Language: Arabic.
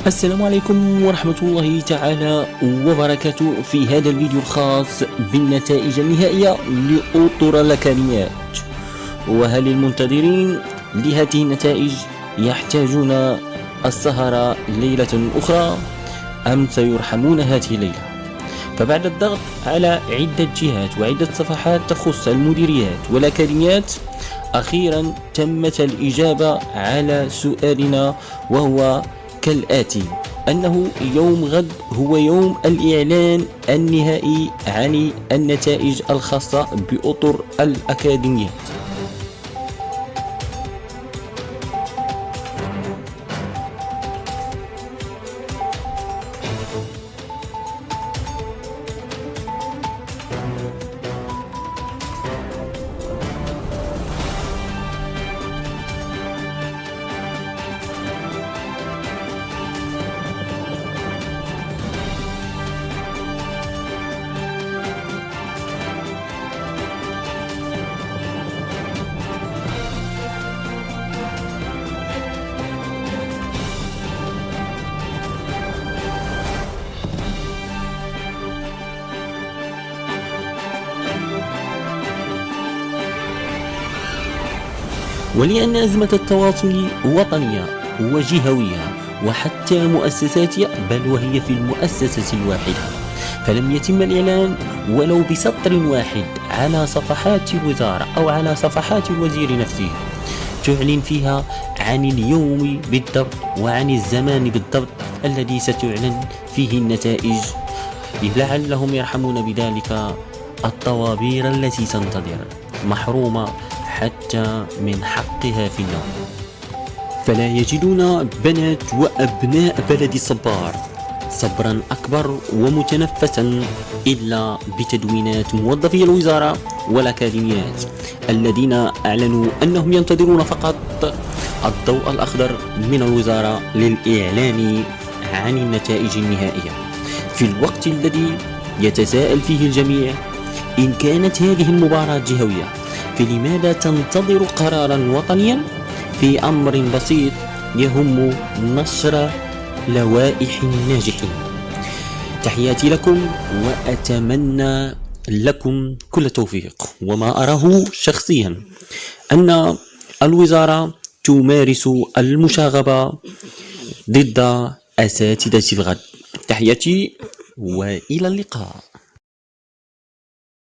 السلام عليكم ورحمة الله تعالى وبركاته. في هذا الفيديو الخاص بالنتائج النهائية لأطر الكلمات، وهل المنتظرين لهذه النتائج يحتاجون السهر ليلة أخرى أم سيرحمون هذه الليلة؟ فبعد الضغط على عدة جهات وعدة صفحات تخص المديريات والأكاديميات، أخيرا تمت الإجابة على سؤالنا، وهو كالآتي: أنه يوم غد هو يوم الإعلان النهائي عن النتائج الخاصة بأطر الأكاديميات. ولأن أزمة التواصل وطنية وجهوية وحتى مؤسساتية، بل وهي في المؤسسة الواحدة، فلم يتم الإعلان ولو بسطر واحد على صفحات الوزارة أو على صفحات الوزير نفسه تعلن فيها عن اليوم بالضبط وعن الزمان بالضبط الذي ستعلن فيه النتائج، لعلهم يرحمون بذلك الطوابير التي تنتظر محرومة حتى من حقها في النوم. فلا يجدون بنات وأبناء بلد صبار صبرا أكبر ومتنفسا إلا بتدوينات موظفي الوزارة والأكاديميات الذين أعلنوا أنهم ينتظرون فقط الضوء الأخضر من الوزارة للإعلان عن النتائج النهائية، في الوقت الذي يتساءل فيه الجميع: إن كانت هذه المباراة جهوية، فلماذا تنتظر قرارا وطنيا في أمر بسيط يهم نشر لوائح الناجحين؟ تحياتي لكم وأتمنى لكم كل توفيق. وما أراه شخصيا أن الوزارة تمارس المشاغبة ضد أساتذة الغد. تحياتي وإلى اللقاء.